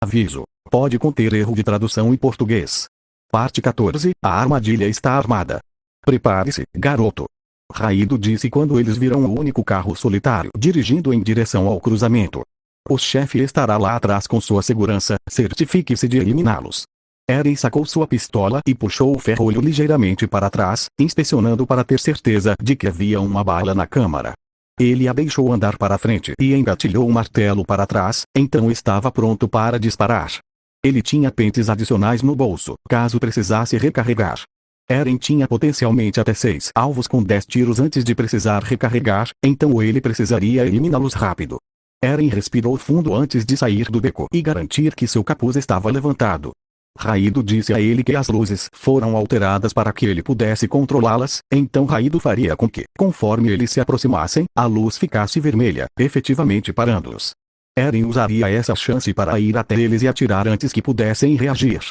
Aviso: pode conter erro de tradução em português. Parte 14. A armadilha está armada. Prepare-se, garoto. Raido disse quando eles viram o único carro solitário dirigindo em direção ao cruzamento. O chefe estará lá atrás com sua segurança, certifique-se de eliminá-los. Eren sacou sua pistola e puxou o ferrolho ligeiramente para trás, inspecionando para ter certeza de que havia uma bala na câmara. Ele a deixou andar para frente e engatilhou o martelo para trás, então estava pronto para disparar. Ele tinha pentes adicionais no bolso, caso precisasse recarregar. Eren tinha potencialmente até 6 alvos com 10 tiros antes de precisar recarregar, então ele precisaria eliminá-los rápido. Eren respirou fundo antes de sair do beco e garantir que seu capuz estava levantado. Raido disse a ele que as luzes foram alteradas para que ele pudesse controlá-las, então Raido faria com que, conforme eles se aproximassem, a luz ficasse vermelha, efetivamente parando-os. Eren usaria essa chance para ir até eles e atirar antes que pudessem reagir.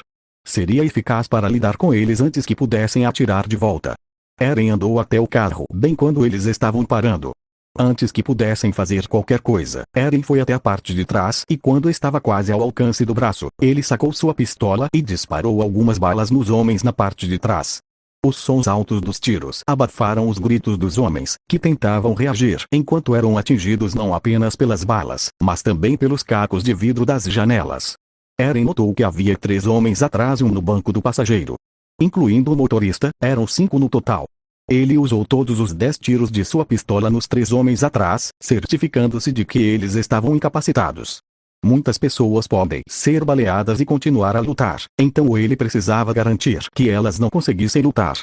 Seria eficaz para lidar com eles antes que pudessem atirar de volta. Eren andou até o carro bem quando eles estavam parando. Antes que pudessem fazer qualquer coisa, Eren foi até a parte de trás e quando estava quase ao alcance do braço, ele sacou sua pistola e disparou algumas balas nos homens na parte de trás. Os sons altos dos tiros abafaram os gritos dos homens, que tentavam reagir enquanto eram atingidos não apenas pelas balas, mas também pelos cacos de vidro das janelas. Eren notou que havia 3 homens atrás e um no banco do passageiro. Incluindo o motorista, eram 5 no total. Ele usou todos os 10 tiros de sua pistola nos 3 homens atrás, certificando-se de que eles estavam incapacitados. Muitas pessoas podem ser baleadas e continuar a lutar, então ele precisava garantir que elas não conseguissem lutar.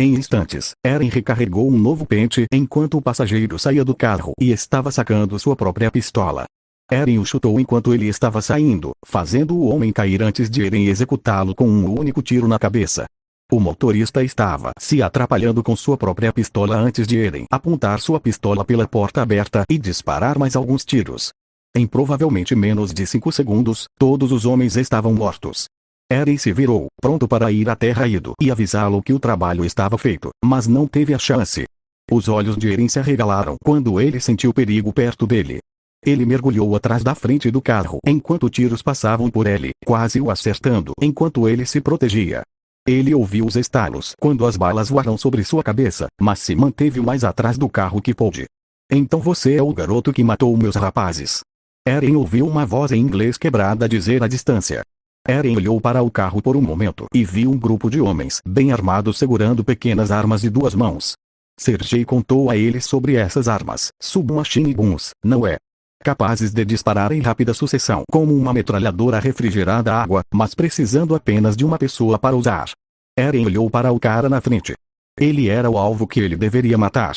Em instantes, Eren recarregou um novo pente enquanto o passageiro saía do carro e estava sacando sua própria pistola. Eren o chutou enquanto ele estava saindo, fazendo o homem cair antes de Eren executá-lo com um único tiro na cabeça. O motorista estava se atrapalhando com sua própria pistola antes de Eren apontar sua pistola pela porta aberta e disparar mais alguns tiros. Em provavelmente menos de 5 segundos, todos os homens estavam mortos. Eren se virou, pronto para ir até Raido e avisá-lo que o trabalho estava feito, mas não teve a chance. Os olhos de Eren se arregalaram quando ele sentiu perigo perto dele. Ele mergulhou atrás da frente do carro enquanto tiros passavam por ele, quase o acertando enquanto ele se protegia. Ele ouviu os estalos quando as balas voaram sobre sua cabeça, mas se manteve o mais atrás do carro que pôde. Então você é o garoto que matou meus rapazes. Eren ouviu uma voz em inglês quebrada dizer à distância. Eren olhou para o carro por um momento e viu um grupo de homens bem armados segurando pequenas armas de 2 mãos. Sergei contou a ele sobre essas armas, submachine guns, não é? Capazes de disparar em rápida sucessão como uma metralhadora refrigerada à água, mas precisando apenas de uma pessoa para usar. Eren olhou para o cara na frente. Ele era o alvo que ele deveria matar.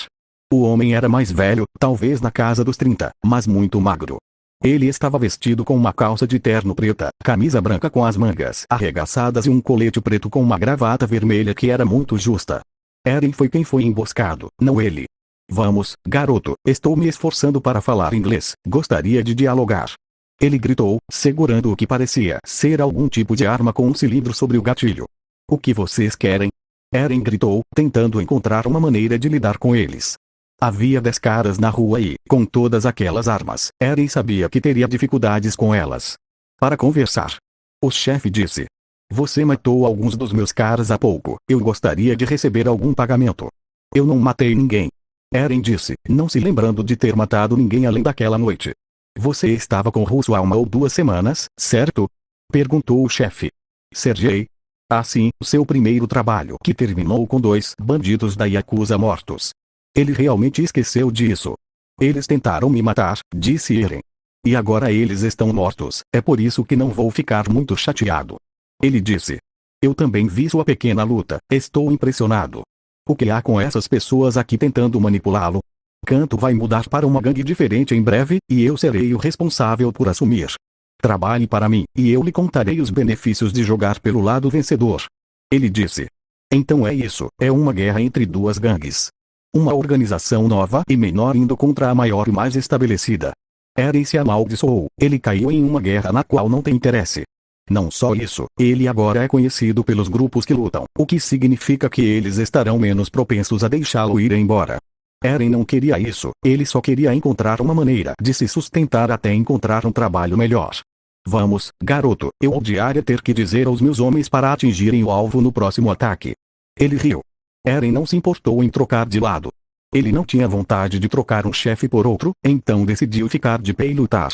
O homem era mais velho, talvez na casa dos 30, mas muito magro. Ele estava vestido com uma calça de terno preta, camisa branca com as mangas arregaçadas e um colete preto com uma gravata vermelha que era muito justa. Eren foi quem foi emboscado, não ele. Vamos, garoto, estou me esforçando para falar inglês, gostaria de dialogar. Ele gritou, segurando o que parecia ser algum tipo de arma com um cilindro sobre o gatilho. O que vocês querem? Eren gritou, tentando encontrar uma maneira de lidar com eles. Havia 10 caras na rua e, com todas aquelas armas, Eren sabia que teria dificuldades com elas. Para conversar. O chefe disse. Você matou alguns dos meus caras há pouco, eu gostaria de receber algum pagamento. Eu não matei ninguém. Eren disse, não se lembrando de ter matado ninguém além daquela noite. Você estava com Russo há 1 ou 2 semanas, certo? Perguntou o chefe. Sergei? Ah sim, seu primeiro trabalho que terminou com 2 bandidos da Yakuza mortos. Ele realmente esqueceu disso. Eles tentaram me matar, disse Eren. E agora eles estão mortos, é por isso que não vou ficar muito chateado. Ele disse. Eu também vi sua pequena luta, estou impressionado. O que há com essas pessoas aqui tentando manipulá-lo? Kanto vai mudar para uma gangue diferente em breve, e eu serei o responsável por assumir. Trabalhe para mim, e eu lhe contarei os benefícios de jogar pelo lado vencedor. Ele disse. Então é isso, é uma guerra entre 2 gangues. Uma organização nova e menor indo contra a maior e mais estabelecida. Eren se amaldiçoou, ele caiu em uma guerra na qual não tem interesse. Não só isso, ele agora é conhecido pelos grupos que lutam, o que significa que eles estarão menos propensos a deixá-lo ir embora. Eren não queria isso, ele só queria encontrar uma maneira de se sustentar até encontrar um trabalho melhor. Vamos, garoto, eu odiaria ter que dizer aos meus homens para atingirem o alvo no próximo ataque. Ele riu. Eren não se importou em trocar de lado. Ele não tinha vontade de trocar um chefe por outro, então decidiu ficar de pé e lutar.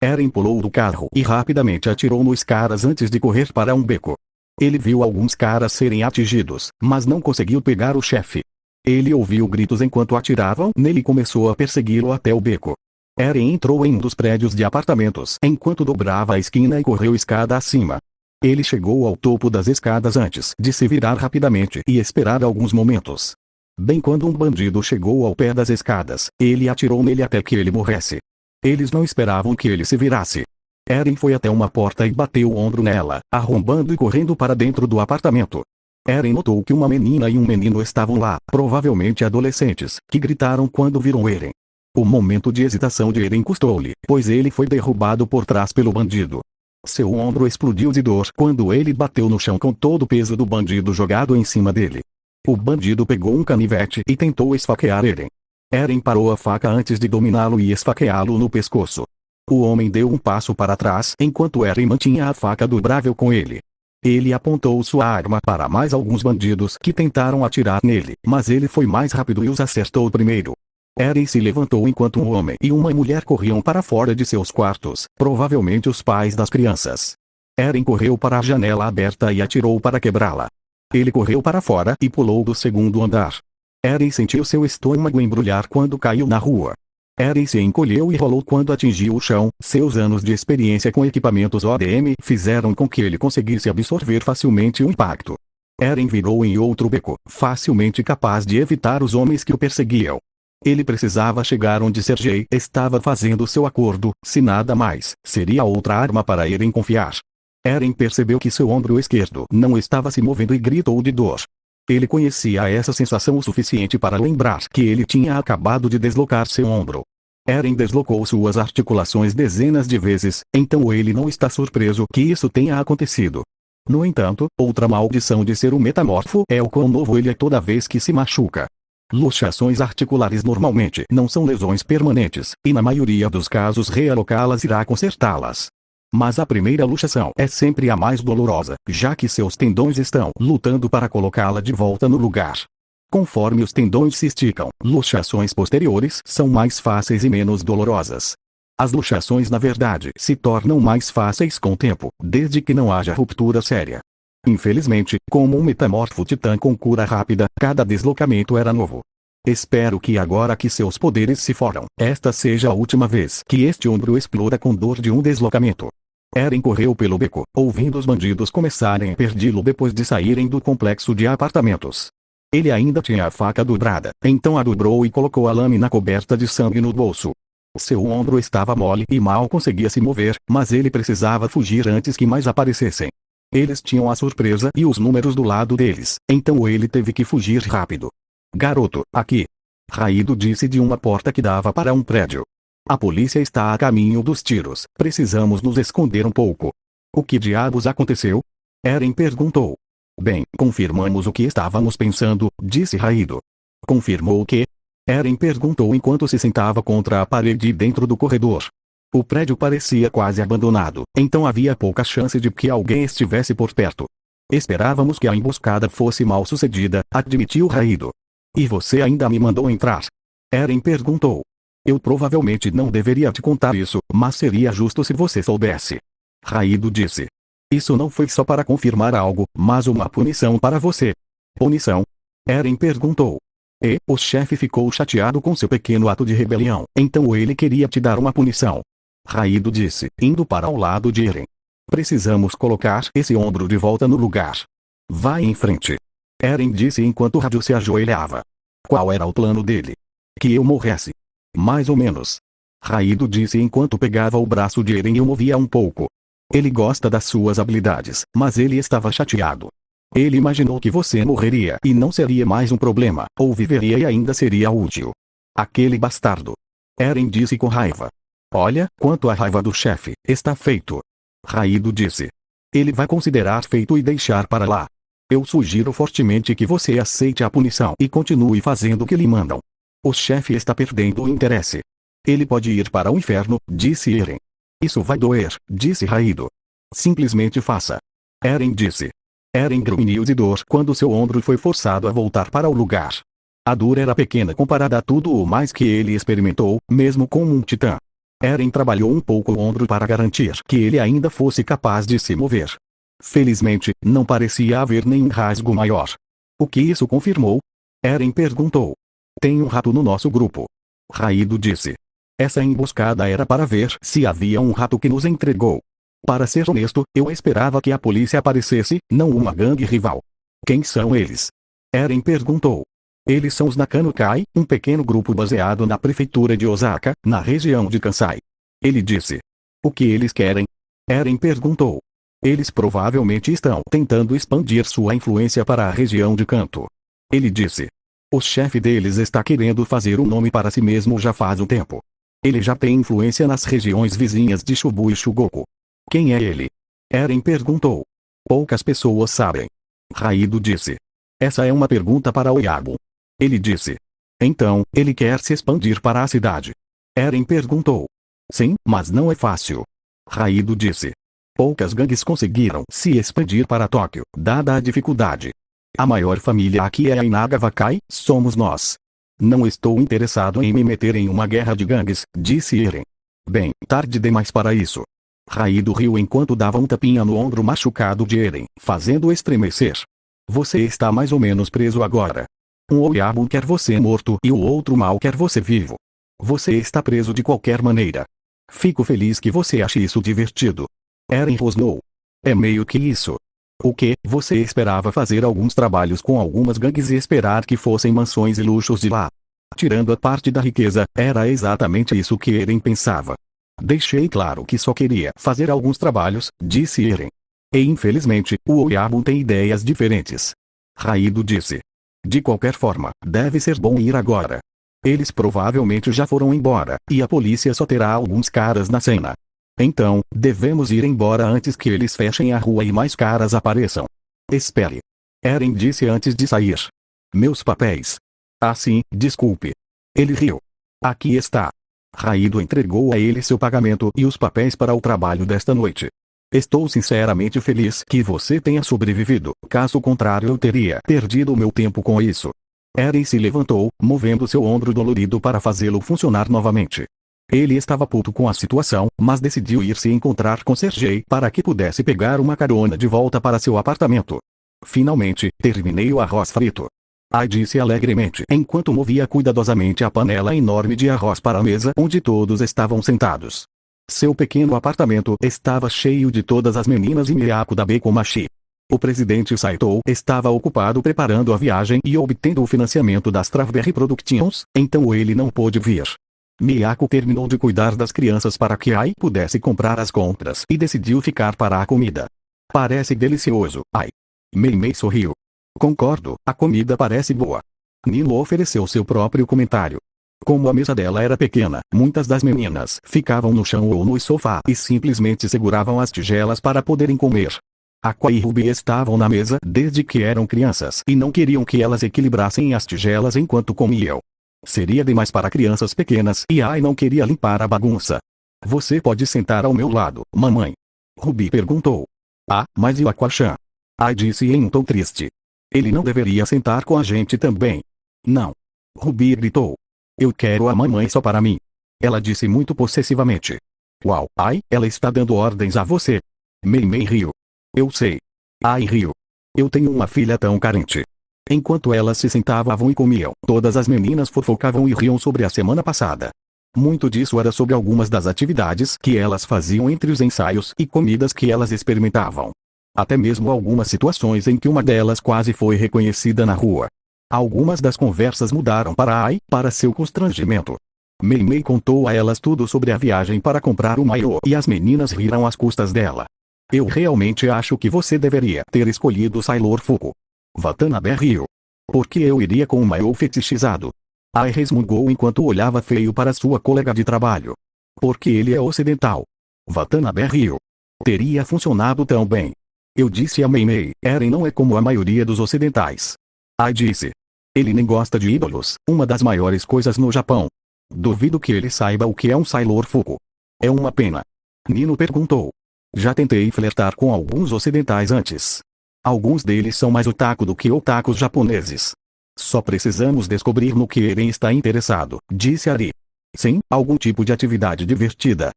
Eren pulou do carro e rapidamente atirou nos caras antes de correr para um beco. Ele viu alguns caras serem atingidos, mas não conseguiu pegar o chefe. Ele ouviu gritos enquanto atiravam nele e começou a persegui-lo até o beco. Eren entrou em um dos prédios de apartamentos enquanto dobrava a esquina e correu escada acima. Ele chegou ao topo das escadas antes de se virar rapidamente e esperar alguns momentos. Bem quando um bandido chegou ao pé das escadas, ele atirou nele até que ele morresse. Eles não esperavam que ele se virasse. Eren foi até uma porta e bateu o ombro nela, arrombando e correndo para dentro do apartamento. Eren notou que uma menina e um menino estavam lá, provavelmente adolescentes, que gritaram quando viram Eren. O momento de hesitação de Eren custou-lhe, pois ele foi derrubado por trás pelo bandido. Seu ombro explodiu de dor quando ele bateu no chão com todo o peso do bandido jogado em cima dele. O bandido pegou um canivete e tentou esfaquear Eren. Eren parou a faca antes de dominá-lo e esfaqueá-lo no pescoço. O homem deu um passo para trás enquanto Eren mantinha a faca dobrável com ele. Ele apontou sua arma para mais alguns bandidos que tentaram atirar nele, mas ele foi mais rápido e os acertou primeiro. Eren se levantou enquanto um homem e uma mulher corriam para fora de seus quartos, provavelmente os pais das crianças. Eren correu para a janela aberta e atirou para quebrá-la. Ele correu para fora e pulou do segundo andar. Eren sentiu seu estômago embrulhar quando caiu na rua. Eren se encolheu e rolou quando atingiu o chão. Seus anos de experiência com equipamentos ODM fizeram com que ele conseguisse absorver facilmente o impacto. Eren virou em outro beco, facilmente capaz de evitar os homens que o perseguiam. Ele precisava chegar onde Sergei estava fazendo seu acordo, se nada mais, seria outra arma para Eren confiar. Eren percebeu que seu ombro esquerdo não estava se movendo e gritou de dor. Ele conhecia essa sensação o suficiente para lembrar que ele tinha acabado de deslocar seu ombro. Eren deslocou suas articulações dezenas de vezes, então ele não está surpreso que isso tenha acontecido. No entanto, outra maldição de ser um metamorfo é o quão novo ele é toda vez que se machuca. Luxações articulares normalmente não são lesões permanentes, e na maioria dos casos realocá-las irá consertá-las. Mas a primeira luxação é sempre a mais dolorosa, já que seus tendões estão lutando para colocá-la de volta no lugar. Conforme os tendões se esticam, luxações posteriores são mais fáceis e menos dolorosas. As luxações na verdade se tornam mais fáceis com o tempo, desde que não haja ruptura séria. Infelizmente, como um metamorfo titã com cura rápida, cada deslocamento era novo. Espero que agora que seus poderes se foram, esta seja a última vez que este ombro explora com dor de um deslocamento. Eren correu pelo beco, ouvindo os bandidos começarem a perdi-lo depois de saírem do complexo de apartamentos. Ele ainda tinha a faca dobrada, então a dobrou e colocou a lâmina coberta de sangue no bolso. Seu ombro estava mole e mal conseguia se mover, mas ele precisava fugir antes que mais aparecessem. Eles tinham a surpresa e os números do lado deles, então ele teve que fugir rápido. Garoto, aqui. Raído disse de uma porta que dava para um prédio. A polícia está a caminho dos tiros, precisamos nos esconder um pouco. O que diabos aconteceu? Eren perguntou. Bem, confirmamos o que estávamos pensando, disse Raído. Confirmou o quê? Eren perguntou enquanto se sentava contra a parede dentro do corredor. O prédio parecia quase abandonado, então havia pouca chance de que alguém estivesse por perto. Esperávamos que a emboscada fosse mal sucedida, admitiu Raído. E você ainda me mandou entrar? Eren perguntou. Eu provavelmente não deveria te contar isso, mas seria justo se você soubesse. Raído disse. Isso não foi só para confirmar algo, mas uma punição para você. Punição? Eren perguntou. E o chefe ficou chateado com seu pequeno ato de rebelião, então ele queria te dar uma punição. Raído disse, indo para o lado de Eren. Precisamos colocar esse ombro de volta no lugar. Vai em frente. Eren disse enquanto Rádio se ajoelhava. Qual era o plano dele? Que eu morresse. Mais ou menos. Raído disse enquanto pegava o braço de Eren e o movia um pouco. Ele gosta das suas habilidades, mas ele estava chateado. Ele imaginou que você morreria e não seria mais um problema, ou viveria e ainda seria útil. Aquele bastardo. Eren disse com raiva. Olha, quanto à raiva do chefe, está feito. Raído disse. Ele vai considerar feito e deixar para lá. Eu sugiro fortemente que você aceite a punição e continue fazendo o que lhe mandam. O chefe está perdendo o interesse. Ele pode ir para o inferno, disse Eren. Isso vai doer, disse Raido. Simplesmente faça. Eren disse. Eren grunhiu de dor quando seu ombro foi forçado a voltar para o lugar. A dor era pequena comparada a tudo o mais que ele experimentou, mesmo com um titã. Eren trabalhou um pouco o ombro para garantir que ele ainda fosse capaz de se mover. Felizmente, não parecia haver nenhum rasgo maior. O que isso confirmou? Eren perguntou. Tem um rato no nosso grupo. Raido disse. Essa emboscada era para ver se havia um rato que nos entregou. Para ser honesto, eu esperava que a polícia aparecesse, não uma gangue rival. Quem são eles? Eren perguntou. Eles são os Nakano-kai, um pequeno grupo baseado na prefeitura de Osaka, na região de Kansai. Ele disse. O que eles querem? Eren perguntou. Eles provavelmente estão tentando expandir sua influência para a região de Kanto. Ele disse. O chefe deles está querendo fazer um nome para si mesmo já faz um tempo. Ele já tem influência nas regiões vizinhas de Shubu e Shugoku. Quem é ele? Eren perguntou. Poucas pessoas sabem. Raido disse. Essa é uma pergunta para o Yabu. Ele disse. Então, ele quer se expandir para a cidade. Eren perguntou. Sim, mas não é fácil. Raido disse. Poucas gangues conseguiram se expandir para Tóquio, dada a dificuldade. A maior família aqui é a Inagawa-kai, somos nós. Não estou interessado em me meter em uma guerra de gangues, disse Eren. Bem, tarde demais para isso. Raido riu enquanto dava um tapinha no ombro machucado de Eren, fazendo-o estremecer. Você está mais ou menos preso agora. Um Oyabu quer você morto e o outro mal quer você vivo. Você está preso de qualquer maneira. Fico feliz que você ache isso divertido. Eren rosnou. É meio que isso. O que, você esperava fazer alguns trabalhos com algumas gangues e esperar que fossem mansões e luxos de lá. Tirando a parte da riqueza, era exatamente isso que Eren pensava. Deixei claro que só queria fazer alguns trabalhos, disse Eren. E infelizmente, o Oyabu tem ideias diferentes. Raido disse. De qualquer forma, deve ser bom ir agora. Eles provavelmente já foram embora, e a polícia só terá alguns caras na cena. Então, devemos ir embora antes que eles fechem a rua e mais caras apareçam. Espere. Eren disse antes de sair. Meus papéis. Ah sim, desculpe. Ele riu. Aqui está. Raido entregou a ele seu pagamento e os papéis para o trabalho desta noite. Estou sinceramente feliz que você tenha sobrevivido, caso contrário eu teria perdido o meu tempo com isso. Eren se levantou, movendo seu ombro dolorido para fazê-lo funcionar novamente. Ele estava puto com a situação, mas decidiu ir se encontrar com Sergei para que pudesse pegar uma carona de volta para seu apartamento. Finalmente, terminei o arroz frito. Ai disse alegremente enquanto movia cuidadosamente a panela enorme de arroz para a mesa onde todos estavam sentados. Seu pequeno apartamento estava cheio de todas as meninas e Miyako da Bekomachi. O presidente Saito estava ocupado preparando a viagem e obtendo o financiamento das Strawberry Productions, então ele não pôde vir. Miyako terminou de cuidar das crianças para que Ai pudesse comprar as compras e decidiu ficar para a comida. Parece delicioso, Ai. Mei sorriu. Concordo, a comida parece boa. Nino ofereceu seu próprio comentário. Como a mesa dela era pequena, muitas das meninas ficavam no chão ou no sofá e simplesmente seguravam as tigelas para poderem comer. Aqua e Ruby estavam na mesa desde que eram crianças e não queriam que elas equilibrassem as tigelas enquanto comiam. Seria demais para crianças pequenas e Ai não queria limpar a bagunça. Você pode sentar ao meu lado, mamãe? Ruby perguntou. Ah, mas e o Aqua-chan? Ai disse em um tom triste. Ele não deveria sentar com a gente também. Não. Ruby gritou. Eu quero a mamãe só para mim. Ela disse muito possessivamente. Uau, Ai, ela está dando ordens a você. Mei riu. Eu sei. Ai riu. Eu tenho uma filha tão carente. Enquanto elas se sentavam e comiam, todas as meninas fofocavam e riam sobre a semana passada. Muito disso era sobre algumas das atividades que elas faziam entre os ensaios e comidas que elas experimentavam. Até mesmo algumas situações em que uma delas quase foi reconhecida na rua. Algumas das conversas mudaram para Ai, para seu constrangimento. Mei contou a elas tudo sobre a viagem para comprar o maiô e as meninas riram às custas dela. Eu realmente acho que você deveria ter escolhido Sailor Fuku. Watanabe riu. Por que eu iria com o maiô fetichizado? Ai resmungou enquanto olhava feio para sua colega de trabalho. Porque ele é ocidental. Watanabe riu. Teria funcionado tão bem. Eu disse a Mei, Eren não é como a maioria dos ocidentais. Ai disse. Ele nem gosta de ídolos, uma das maiores coisas no Japão. Duvido que ele saiba o que é um Sailor Fuku. É uma pena. Nino perguntou. Já tentei flertar com alguns ocidentais antes. Alguns deles são mais otaku do que otakus japoneses. Só precisamos descobrir no que Eren está interessado, disse Ari. Sim, algum tipo de atividade divertida.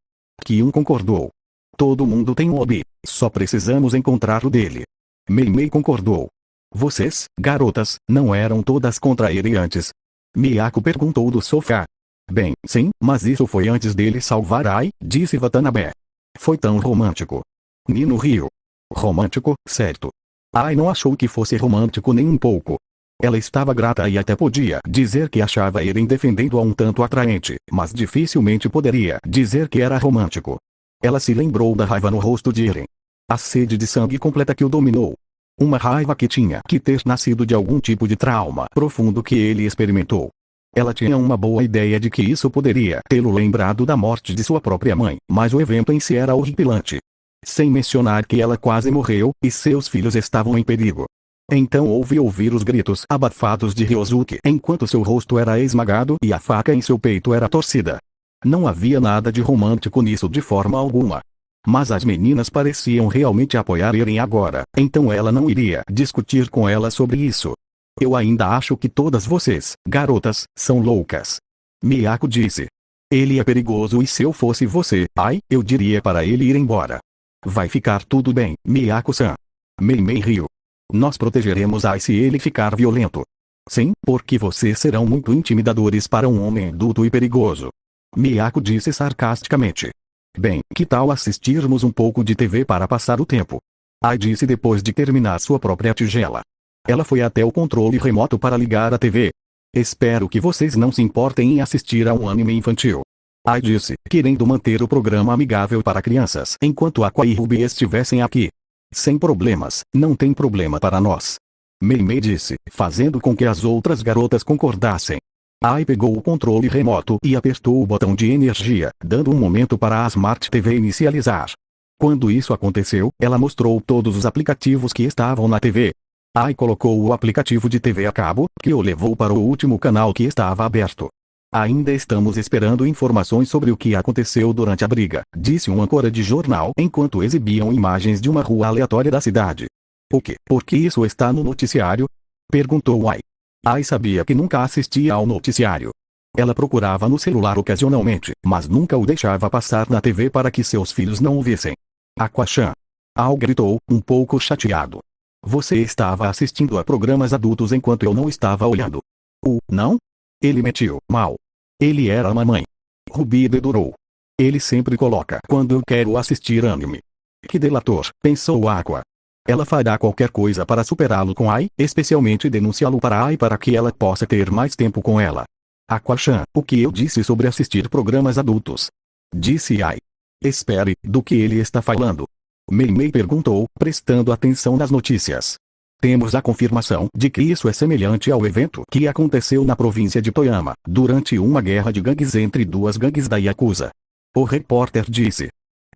Kyun concordou. Todo mundo tem um hobby, só precisamos encontrar o dele. Mei concordou. Vocês, garotas, não eram todas contra ele antes? Miyako perguntou do sofá. Bem, sim, mas isso foi antes dele salvar Ai, disse Watanabe. Foi tão romântico. Nino riu. Romântico, certo. Ai não achou que fosse romântico nem um pouco. Ela estava grata e até podia dizer que achava Eren defendendo-a um tanto atraente, mas dificilmente poderia dizer que era romântico. Ela se lembrou da raiva no rosto de Eren. A sede de sangue completa que o dominou. Uma raiva que tinha que ter nascido de algum tipo de trauma profundo que ele experimentou. Ela tinha uma boa ideia de que isso poderia tê-lo lembrado da morte de sua própria mãe, mas o evento em si era horripilante. Sem mencionar que ela quase morreu, e seus filhos estavam em perigo. Então ouvi ouvir os gritos abafados de Ryosuke enquanto seu rosto era esmagado e a faca em seu peito era torcida. Não havia nada de romântico nisso de forma alguma. Mas as meninas pareciam realmente apoiar Eren agora, então ela não iria discutir com ela sobre isso. Eu ainda acho que todas vocês, garotas, são loucas. Miyako disse. Ele é perigoso e se eu fosse você, Ai, eu diria para ele ir embora. Vai ficar tudo bem, Miyako-san. Mei riu. Nós protegeremos Ai se ele ficar violento. Sim, porque vocês serão muito intimidadores para um homem adulto e perigoso. Miyako disse sarcasticamente. Bem, que tal assistirmos um pouco de TV para passar o tempo? Ai disse depois de terminar sua própria tigela. Ela foi até o controle remoto para ligar a TV. Espero que vocês não se importem em assistir a um anime infantil. Ai disse, querendo manter o programa amigável para crianças enquanto Aqua e Ruby estivessem aqui. Sem problemas, não tem problema para nós. Mei disse, fazendo com que as outras garotas concordassem. Ai pegou o controle remoto e apertou o botão de energia, dando um momento para a Smart TV inicializar. Quando isso aconteceu, ela mostrou todos os aplicativos que estavam na TV. Ai colocou o aplicativo de TV a cabo, que o levou para o último canal que estava aberto. Ainda estamos esperando informações sobre o que aconteceu durante a briga, disse um âncora de jornal enquanto exibiam imagens de uma rua aleatória da cidade. O quê? Por que isso está no noticiário? Perguntou Ai. Ai sabia que nunca assistia ao noticiário. Ela procurava no celular ocasionalmente, mas nunca o deixava passar na TV para que seus filhos não o vissem. Aqua-chan. Ai gritou, um pouco chateado. Você estava assistindo a programas adultos enquanto eu não estava olhando. Não? Ele mentiu, mal. Ele era a mamãe. Ruby dedurou. Ele sempre coloca quando eu quero assistir anime. Que delator, pensou Aqua. Ela fará qualquer coisa para superá-lo com Ai, especialmente denunciá-lo para Ai para que ela possa ter mais tempo com ela. Aqua-chan, o que eu disse sobre assistir programas adultos? Disse Ai. Espere, do que ele está falando? Mei perguntou, prestando atenção nas notícias. Temos a confirmação de que isso é semelhante ao evento que aconteceu na província de Toyama, durante uma guerra de gangues entre duas gangues da Yakuza. O repórter disse.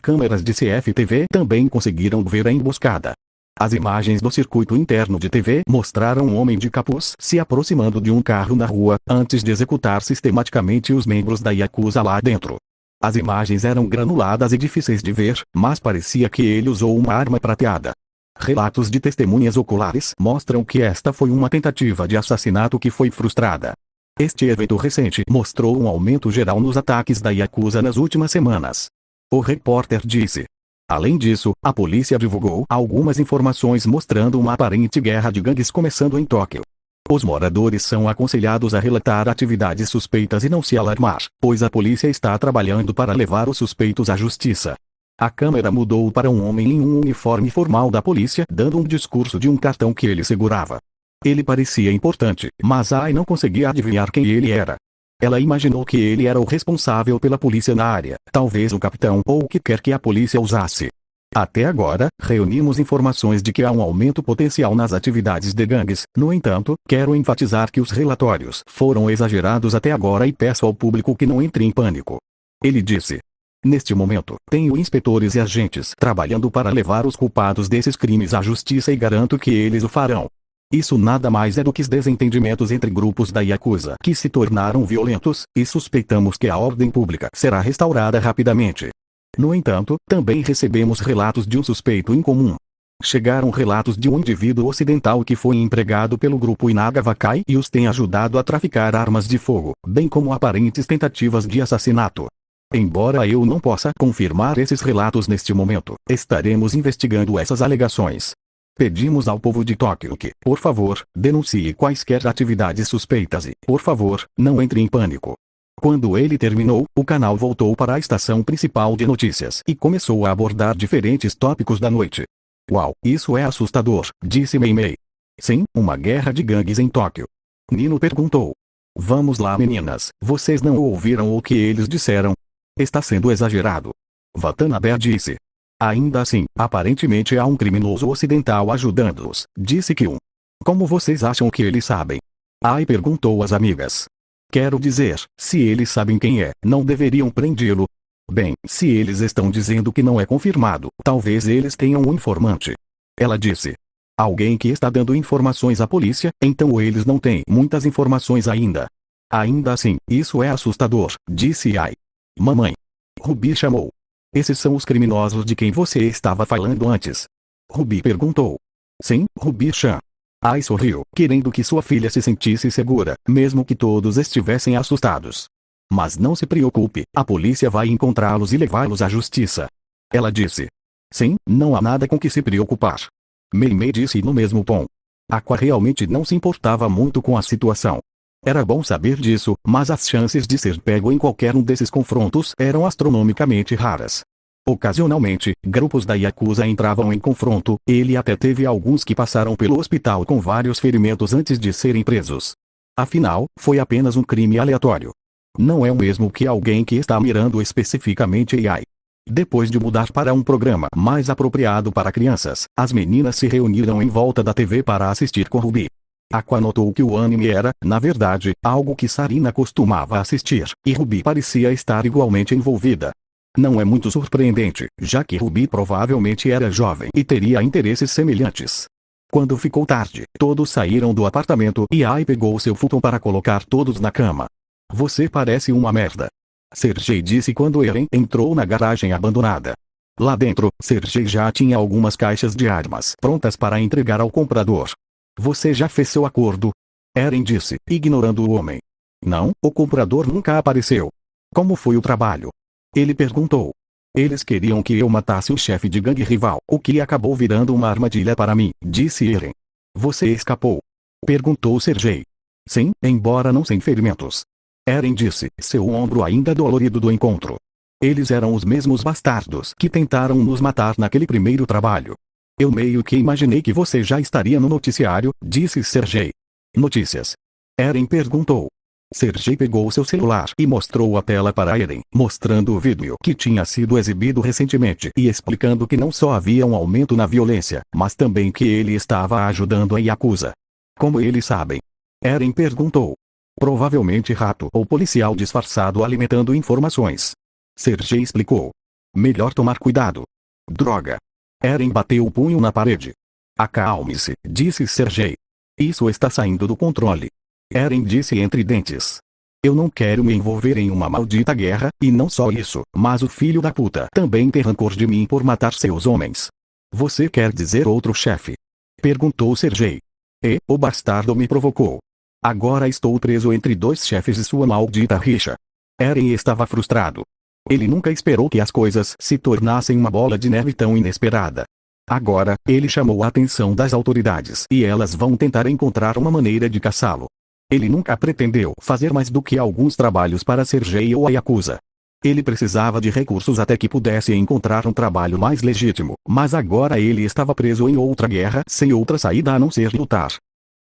Câmeras de CFTV também conseguiram ver a emboscada. As imagens do circuito interno de TV mostraram um homem de capuz se aproximando de um carro na rua, antes de executar sistematicamente os membros da Yakuza lá dentro. As imagens eram granuladas e difíceis de ver, mas parecia que ele usou uma arma prateada. Relatos de testemunhas oculares mostram que esta foi uma tentativa de assassinato que foi frustrada. Este evento recente mostrou um aumento geral nos ataques da Yakuza nas últimas semanas. O repórter disse. Além disso, a polícia divulgou algumas informações mostrando uma aparente guerra de gangues começando em Tóquio. Os moradores são aconselhados a relatar atividades suspeitas e não se alarmar, pois a polícia está trabalhando para levar os suspeitos à justiça. A câmera mudou para um homem em um uniforme formal da polícia dando um discurso de um cartão que ele segurava. Ele parecia importante, mas Ai não conseguia adivinhar quem ele era. Ela imaginou que ele era o responsável pela polícia na área, talvez o capitão ou o que quer que a polícia usasse. Até agora, reunimos informações de que há um aumento potencial nas atividades de gangues, no entanto, quero enfatizar que os relatórios foram exagerados até agora e peço ao público que não entre em pânico. Ele disse. Neste momento, tenho inspetores e agentes trabalhando para levar os culpados desses crimes à justiça e garanto que eles o farão. Isso nada mais é do que desentendimentos entre grupos da Yakuza que se tornaram violentos, e suspeitamos que a ordem pública será restaurada rapidamente. No entanto, também recebemos relatos de um suspeito incomum. Chegaram relatos de um indivíduo ocidental que foi empregado pelo grupo Inagavakai e os tem ajudado a traficar armas de fogo, bem como aparentes tentativas de assassinato. Embora eu não possa confirmar esses relatos neste momento, estaremos investigando essas alegações. Pedimos ao povo de Tóquio que, por favor, denuncie quaisquer atividades suspeitas e, por favor, não entre em pânico. Quando ele terminou, o canal voltou para a estação principal de notícias e começou a abordar diferentes tópicos da noite. Uau, isso é assustador, disse Meimei. Sim, uma guerra de gangues em Tóquio. Nino perguntou. Vamos lá meninas, vocês não ouviram o que eles disseram? Está sendo exagerado. Watanabe disse. Ainda assim, aparentemente há um criminoso ocidental ajudando-os, disse Kyun. Como vocês acham que eles sabem? Ai perguntou às amigas. Quero dizer, se eles sabem quem é, não deveriam prendê-lo. Bem, se eles estão dizendo que não é confirmado, talvez eles tenham um informante. Ela disse. Alguém que está dando informações à polícia, então eles não têm muitas informações ainda. Ainda assim, isso é assustador, disse Ai. Mamãe. Ruby chamou. Esses são os criminosos de quem você estava falando antes. Ruby perguntou. Sim, Ruby-chan. Ai sorriu, querendo que sua filha se sentisse segura, mesmo que todos estivessem assustados. Mas não se preocupe, a polícia vai encontrá-los e levá-los à justiça. Ela disse. Sim, não há nada com que se preocupar. Meimei disse no mesmo tom. Aqua realmente não se importava muito com a situação. Era bom saber disso, mas as chances de ser pego em qualquer um desses confrontos eram astronomicamente raras. Ocasionalmente, grupos da Yakuza entravam em confronto, ele até teve alguns que passaram pelo hospital com vários ferimentos antes de serem presos. Afinal, foi apenas um crime aleatório. Não é o mesmo que alguém que está mirando especificamente AI. Depois de mudar para um programa mais apropriado para crianças, as meninas se reuniram em volta da TV para assistir com Ruby. Aqua notou que o anime era, na verdade, algo que Sarina costumava assistir, e Ruby parecia estar igualmente envolvida. Não é muito surpreendente, já que Ruby provavelmente era jovem e teria interesses semelhantes. Quando ficou tarde, todos saíram do apartamento e Ai pegou seu futon para colocar todos na cama. Você parece uma merda. Sergei disse quando Eren entrou na garagem abandonada. Lá dentro, Sergei já tinha algumas caixas de armas prontas para entregar ao comprador. Você já fez seu acordo? Eren disse, ignorando o homem. Não, o comprador nunca apareceu. Como foi o trabalho? Ele perguntou. Eles queriam que eu matasse o chefe de gangue rival, o que acabou virando uma armadilha para mim, disse Eren. Você escapou? Perguntou Sergei. Sim, embora não sem ferimentos. Eren disse, seu ombro ainda dolorido do encontro. Eles eram os mesmos bastardos que tentaram nos matar naquele primeiro trabalho. Eu meio que imaginei que você já estaria no noticiário, disse Sergei. Notícias? Eren perguntou. Sergei pegou seu celular e mostrou a tela para Eren, mostrando o vídeo que tinha sido exibido recentemente e explicando que não só havia um aumento na violência, mas também que ele estava ajudando a Yakuza. Como eles sabem? Eren perguntou. Provavelmente rato ou policial disfarçado alimentando informações. Sergei explicou. Melhor tomar cuidado. Droga. Eren bateu o punho na parede. Acalme-se, disse Sergei. Isso está saindo do controle. Eren disse entre dentes. Eu não quero me envolver em uma maldita guerra, e não só isso, mas o filho da puta também tem rancor de mim por matar seus homens. Você quer dizer outro chefe? Perguntou Sergei. E, o bastardo me provocou. Agora estou preso entre dois chefes e sua maldita rixa. Eren estava frustrado. Ele nunca esperou que as coisas se tornassem uma bola de neve tão inesperada. Agora, ele chamou a atenção das autoridades e elas vão tentar encontrar uma maneira de caçá-lo. Ele nunca pretendeu fazer mais do que alguns trabalhos para Sergei ou a Yakuza. Ele precisava de recursos até que pudesse encontrar um trabalho mais legítimo, mas agora ele estava preso em outra guerra sem outra saída a não ser lutar.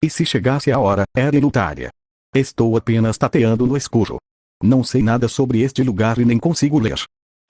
E se chegasse a hora, era lutária. Estou apenas tateando no escuro. Não sei nada sobre este lugar e nem consigo ler.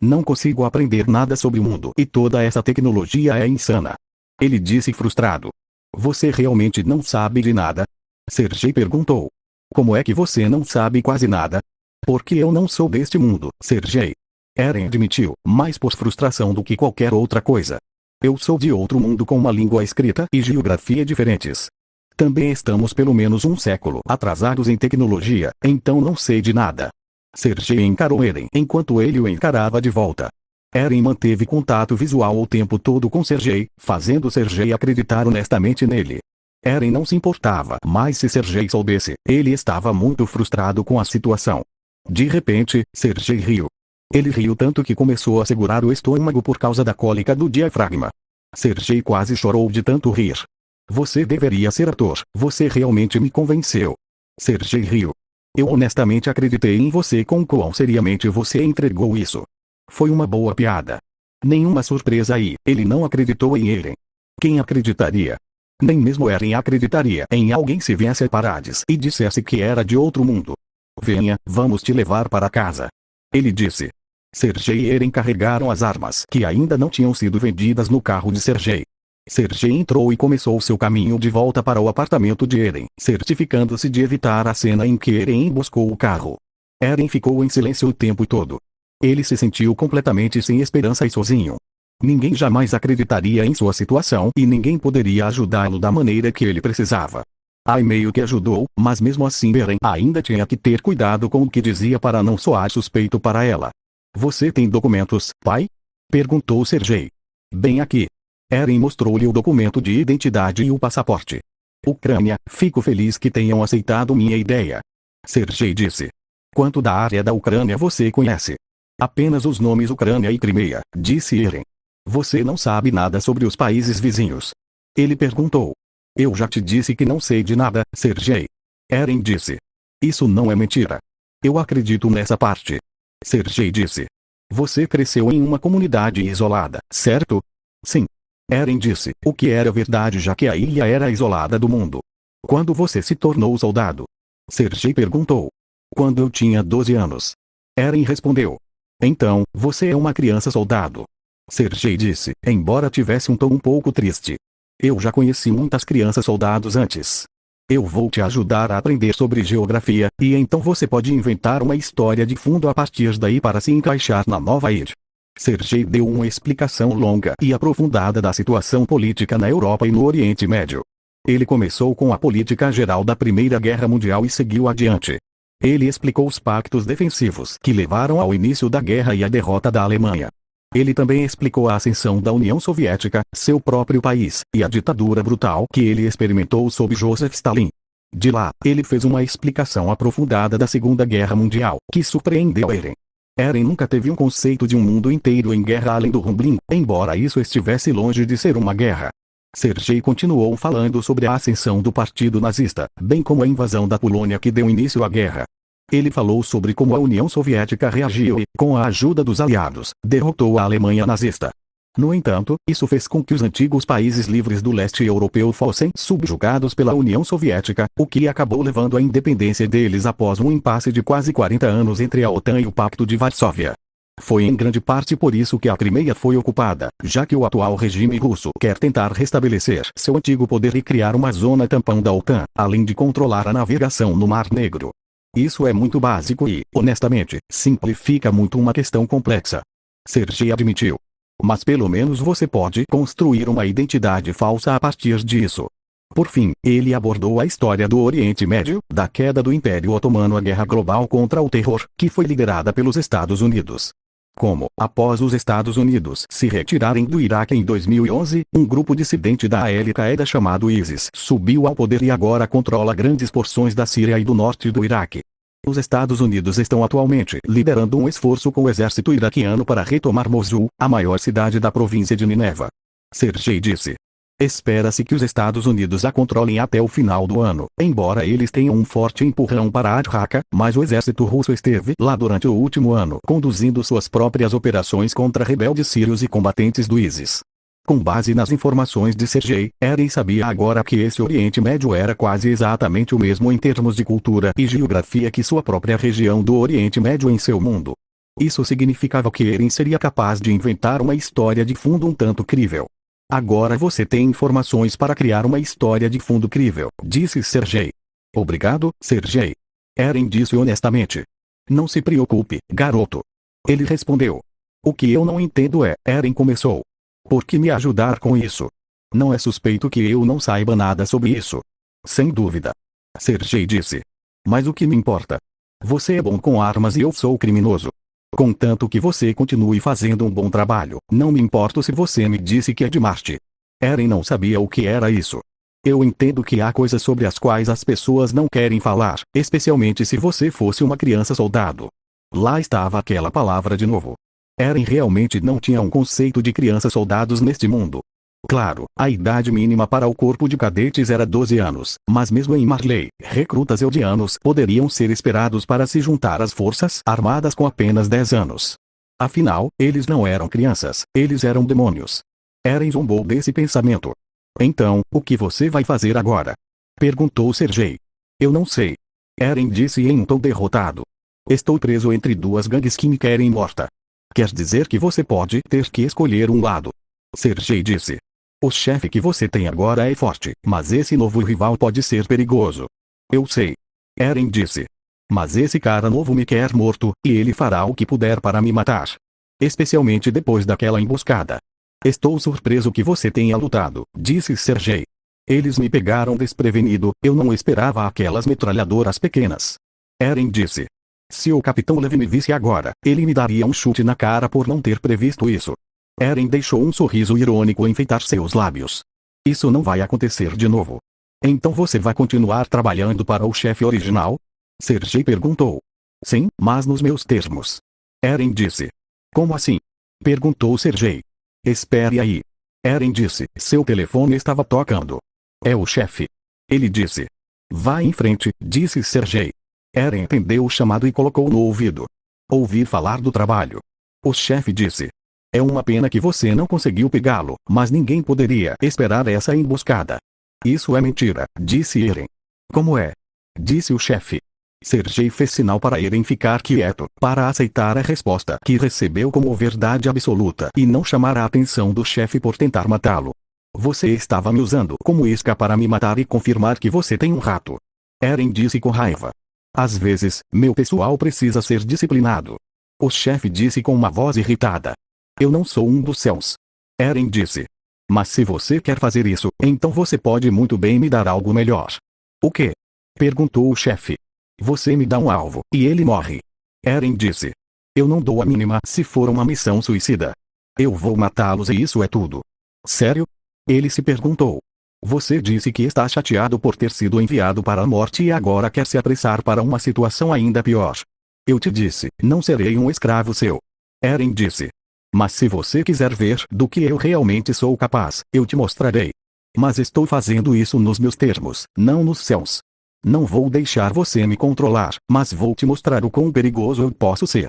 Não consigo aprender nada sobre o mundo e toda essa tecnologia é insana. Ele disse frustrado. Você realmente não sabe de nada? Sergei perguntou. Como é que você não sabe quase nada? Porque eu não sou deste mundo, Sergei. Eren admitiu, mais por frustração do que qualquer outra coisa. Eu sou de outro mundo com uma língua escrita e geografia diferentes. Também estamos pelo menos um século atrasados em tecnologia, então não sei de nada. Sergei encarou Eren enquanto ele o encarava de volta. Eren manteve contato visual o tempo todo com Sergei, fazendo Sergei acreditar honestamente nele. Eren não se importava, mas se Sergei soubesse, ele estava muito frustrado com a situação. De repente, Sergei riu. Ele riu tanto que começou a segurar o estômago por causa da cólica do diafragma. Sergei quase chorou de tanto rir. Você deveria ser ator, você realmente me convenceu. Sergei riu. Eu honestamente acreditei em você com quão seriamente você entregou isso. Foi uma boa piada. Nenhuma surpresa aí, ele não acreditou em Eren. Quem acreditaria? Nem mesmo Eren acreditaria em alguém se viesse a Parades e dissesse que era de outro mundo. Venha, vamos te levar para casa. Ele disse. Sergei e Eren carregaram as armas que ainda não tinham sido vendidas no carro de Sergei. Sergei entrou e começou seu caminho de volta para o apartamento de Eren, certificando-se de evitar a cena em que Eren emboscou o carro. Eren ficou em silêncio o tempo todo. Ele se sentiu completamente sem esperança e sozinho. Ninguém jamais acreditaria em sua situação e ninguém poderia ajudá-lo da maneira que ele precisava. Ai meio que ajudou, mas mesmo assim Eren ainda tinha que ter cuidado com o que dizia para não soar suspeito para ela. Você tem documentos, pai? Perguntou Sergei. Bem aqui. Eren mostrou-lhe o documento de identidade e o passaporte. Ucrânia, fico feliz que tenham aceitado minha ideia. Sergei disse. Quanto da área da Ucrânia você conhece? Apenas os nomes Ucrânia e Crimeia, disse Eren. Você não sabe nada sobre os países vizinhos? Ele perguntou. Eu já te disse que não sei de nada, Sergei. Eren disse. Isso não é mentira. Eu acredito nessa parte. Sergei disse. Você cresceu em uma comunidade isolada, certo? Sim. Eren disse, o que era verdade já que a ilha era isolada do mundo. Quando você se tornou soldado? Sergei perguntou. Quando eu tinha 12 anos. Eren respondeu. Então, você é uma criança soldado. Sergei disse, embora tivesse um tom um pouco triste. Eu já conheci muitas crianças soldados antes. Eu vou te ajudar a aprender sobre geografia, e então você pode inventar uma história de fundo a partir daí para se encaixar na nova ilha. Sergei deu uma explicação longa e aprofundada da situação política na Europa e no Oriente Médio. Ele começou com a política geral da Primeira Guerra Mundial e seguiu adiante. Ele explicou os pactos defensivos que levaram ao início da guerra e à derrota da Alemanha. Ele também explicou a ascensão da União Soviética, seu próprio país, e a ditadura brutal que ele experimentou sob Joseph Stalin. De lá, ele fez uma explicação aprofundada da Segunda Guerra Mundial, que surpreendeu Eren. Eren nunca teve um conceito de um mundo inteiro em guerra além do Rumbling, embora isso estivesse longe de ser uma guerra. Sergei continuou falando sobre a ascensão do Partido Nazista, bem como a invasão da Polônia que deu início à guerra. Ele falou sobre como a União Soviética reagiu e, com a ajuda dos aliados, derrotou a Alemanha nazista. No entanto, isso fez com que os antigos países livres do leste europeu fossem subjugados pela União Soviética, o que acabou levando à independência deles após um impasse de quase 40 anos entre a OTAN e o Pacto de Varsóvia. Foi em grande parte por isso que a Crimeia foi ocupada, já que o atual regime russo quer tentar restabelecer seu antigo poder e criar uma zona tampão da OTAN, além de controlar a navegação no Mar Negro. Isso é muito básico e, honestamente, simplifica muito uma questão complexa. Sergei admitiu. Mas pelo menos você pode construir uma identidade falsa a partir disso. Por fim, ele abordou a história do Oriente Médio, da queda do Império Otomano à guerra global contra o terror, que foi liderada pelos Estados Unidos. Como, após os Estados Unidos se retirarem do Iraque em 2011, um grupo dissidente da Al-Qaeda chamado ISIS subiu ao poder e agora controla grandes porções da Síria e do norte do Iraque. Os Estados Unidos estão atualmente liderando um esforço com o exército iraquiano para retomar Mosul, a maior cidade da província de Nineva. Sergei disse. Espera-se que os Estados Unidos a controlem até o final do ano, embora eles tenham um forte empurrão para Ad-Raqqa, mas o exército russo esteve lá durante o último ano conduzindo suas próprias operações contra rebeldes sírios e combatentes do ISIS. Com base nas informações de Sergei, Eren sabia agora que esse Oriente Médio era quase exatamente o mesmo em termos de cultura e geografia que sua própria região do Oriente Médio em seu mundo. Isso significava que Eren seria capaz de inventar uma história de fundo um tanto crível. Agora você tem informações para criar uma história de fundo crível, disse Sergei. Obrigado, Sergei. Eren disse honestamente. Não se preocupe, garoto. Ele respondeu. O que eu não entendo é, Eren começou. Por que me ajudar com isso? Não é suspeito que eu não saiba nada sobre isso. Sem dúvida. Sergei disse. Mas o que me importa? Você é bom com armas e eu sou criminoso. Contanto que você continue fazendo um bom trabalho, não me importo se você me disse que é de Marte. Eren não sabia o que era isso. Eu entendo que há coisas sobre as quais as pessoas não querem falar, especialmente se você fosse uma criança soldado. Lá estava aquela palavra de novo. Eren realmente não tinha um conceito de crianças soldados neste mundo. Claro, a idade mínima para o corpo de cadetes era 12 anos, mas mesmo em Marley, recrutas eldianos poderiam ser esperados para se juntar às forças armadas com apenas 10 anos. Afinal, eles não eram crianças, eles eram demônios. Eren zombou desse pensamento. Então, o que você vai fazer agora? Perguntou Sergei. Eu não sei. Eren disse em um tom derrotado. Estou preso entre duas gangues que me querem morta. Quer dizer que você pode ter que escolher um lado. Sergei disse. O chefe que você tem agora é forte, mas esse novo rival pode ser perigoso. Eu sei. Eren disse. Mas esse cara novo me quer morto, e ele fará o que puder para me matar. Especialmente depois daquela emboscada. Estou surpreso que você tenha lutado, disse Sergei. Eles me pegaram desprevenido, eu não esperava aquelas metralhadoras pequenas. Eren disse. Se o Capitão Levi me visse agora, ele me daria um chute na cara por não ter previsto isso. Eren deixou um sorriso irônico enfeitar seus lábios. Isso não vai acontecer de novo. Então você vai continuar trabalhando para o chefe original? Sergei perguntou. Sim, mas nos meus termos. Eren disse. Como assim? Perguntou Sergei. Espere aí. Eren disse. Seu telefone estava tocando. É o chefe. Ele disse. Vá em frente, disse Sergei. Eren entendeu o chamado e colocou no ouvido. Ouvi falar do trabalho. O chefe disse. É uma pena que você não conseguiu pegá-lo, mas ninguém poderia esperar essa emboscada. Isso é mentira, disse Eren. Como é? Disse o chefe. Sergei fez sinal para Eren ficar quieto, para aceitar a resposta que recebeu como verdade absoluta e não chamar a atenção do chefe por tentar matá-lo. Você estava me usando como isca para me matar e confirmar que você tem um rato. Eren disse com raiva. Às vezes, meu pessoal precisa ser disciplinado. O chefe disse com uma voz irritada. Eu não sou um dos céus. Eren disse. Mas se você quer fazer isso, então você pode muito bem me dar algo melhor. O quê? Perguntou o chefe. Você me dá um alvo, e ele morre. Eren disse. Eu não dou a mínima se for uma missão suicida. Eu vou matá-los e isso é tudo. Sério? Ele se perguntou. Você disse que está chateado por ter sido enviado para a morte e agora quer se apressar para uma situação ainda pior. Eu te disse, não serei um escravo seu. Eren disse. Mas se você quiser ver do que eu realmente sou capaz, eu te mostrarei. Mas estou fazendo isso nos meus termos, não nos céus. Não vou deixar você me controlar, mas vou te mostrar o quão perigoso eu posso ser.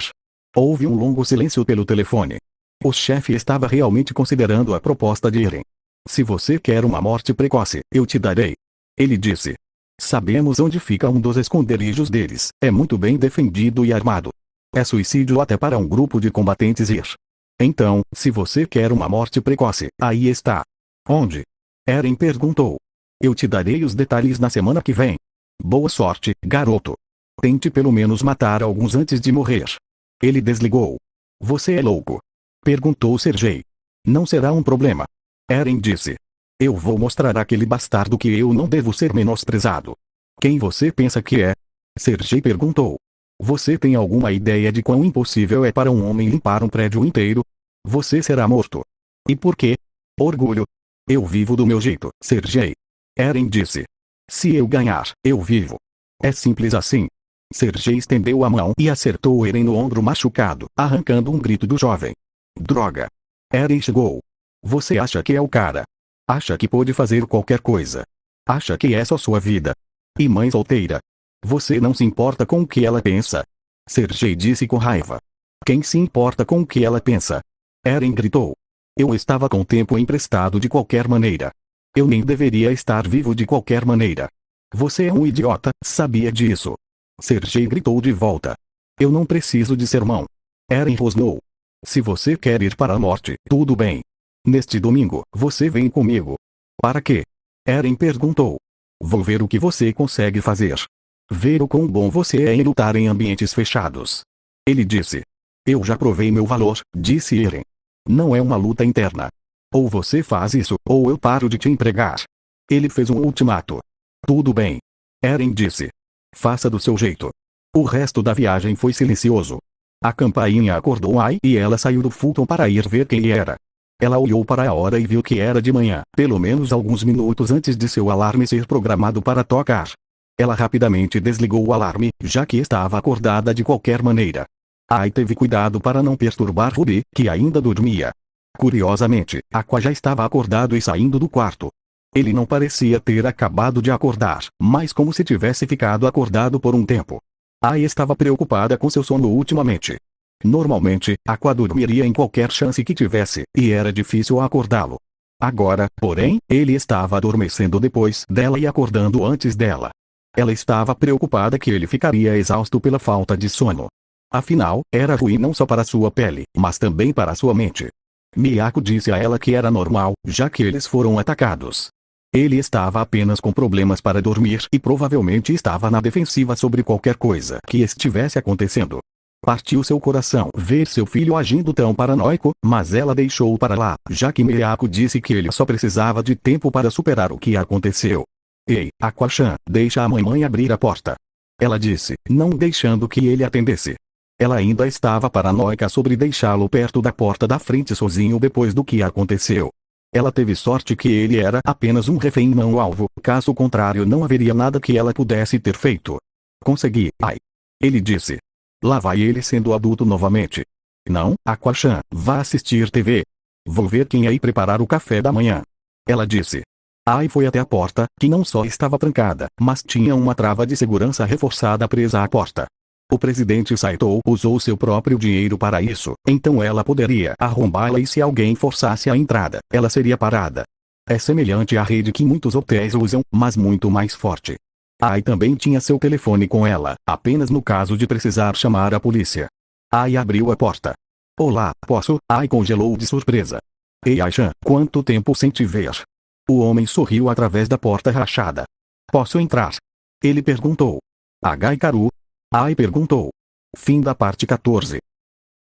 Houve um longo silêncio pelo telefone. O chefe estava realmente considerando a proposta de Eren. Se você quer uma morte precoce, eu te darei. Ele disse. Sabemos onde fica um dos esconderijos deles, é muito bem defendido e armado. É suicídio até para um grupo de combatentes ir. Então, se você quer uma morte precoce, aí está. Onde? Eren perguntou. Eu te darei os detalhes na semana que vem. Boa sorte, garoto. Tente pelo menos matar alguns antes de morrer. Ele desligou. Você é louco? Perguntou Sergei. Não será um problema. Eren disse. Eu vou mostrar àquele bastardo que eu não devo ser menosprezado. Quem você pensa que é? Sergei perguntou. Você tem alguma ideia de quão impossível é para um homem limpar um prédio inteiro? Você será morto. E por quê? Orgulho. Eu vivo do meu jeito, Sergei. Eren disse. Se eu ganhar, eu vivo. É simples assim. Sergei estendeu a mão e acertou Eren no ombro machucado, arrancando um grito do jovem. Droga. Eren chegou. Você acha que é o cara? Acha que pode fazer qualquer coisa? Acha que é só sua vida? E mãe solteira? Você não se importa com o que ela pensa? Sergei disse com raiva. Quem se importa com o que ela pensa? Eren gritou. Eu estava com tempo emprestado de qualquer maneira. Eu nem deveria estar vivo de qualquer maneira. Você é um idiota, sabia disso. Sergei gritou de volta. Eu não preciso de sermão. Eren rosnou. Se você quer ir para a morte, tudo bem. Neste domingo, você vem comigo. Para quê? Eren perguntou. Vou ver o que você consegue fazer. Ver o quão bom você é em lutar em ambientes fechados. Ele disse. Eu já provei meu valor, disse Eren. Não é uma luta interna. Ou você faz isso, ou eu paro de te empregar. Ele fez um ultimato. Tudo bem. Eren disse. Faça do seu jeito. O resto da viagem foi silencioso. A campainha acordou Ai e ela saiu do futon para ir ver quem era. Ela olhou para a hora e viu que era de manhã, pelo menos alguns minutos antes de seu alarme ser programado para tocar. Ela rapidamente desligou o alarme, já que estava acordada de qualquer maneira. Ai teve cuidado para não perturbar Ruby, que ainda dormia. Curiosamente, Aqua já estava acordado e saindo do quarto. Ele não parecia ter acabado de acordar, mas como se tivesse ficado acordado por um tempo. Ai estava preocupada com seu sono ultimamente. Normalmente, Aqua dormiria em qualquer chance que tivesse, e era difícil acordá-lo. Agora, porém, ele estava adormecendo depois dela e acordando antes dela. Ela estava preocupada que ele ficaria exausto pela falta de sono. Afinal, era ruim não só para sua pele, mas também para sua mente. Miyako disse a ela que era normal, já que eles foram atacados. Ele estava apenas com problemas para dormir e provavelmente estava na defensiva sobre qualquer coisa que estivesse acontecendo. Partiu seu coração ver seu filho agindo tão paranoico, mas ela deixou-o para lá, já que Miyako disse que ele só precisava de tempo para superar o que aconteceu. Ei, Aqua-chan, deixa a mamãe abrir a porta. Ela disse, não deixando que ele atendesse. Ela ainda estava paranoica sobre deixá-lo perto da porta da frente sozinho depois do que aconteceu. Ela teve sorte que ele era apenas um refém não alvo, caso contrário não haveria nada que ela pudesse ter feito. Consegui, Ai. Ele disse. Lá vai ele sendo adulto novamente. Não, Aqua-chan, vá assistir TV. Vou ver quem é e preparar o café da manhã. Ela disse. Ai foi até a porta, que não só estava trancada, mas tinha uma trava de segurança reforçada presa à porta. O presidente Saito usou seu próprio dinheiro para isso, então ela poderia arrombá-la e se alguém forçasse a entrada, ela seria parada. É semelhante à rede que muitos hotéis usam, mas muito mais forte. Ai também tinha seu telefone com ela, apenas no caso de precisar chamar a polícia. Ai abriu a porta. Olá, posso? Ai congelou de surpresa. Ei Ai-chan, quanto tempo sem te ver? O homem sorriu através da porta rachada. Posso entrar? Ele perguntou. Hikaru? Ai perguntou. Fim da parte 14.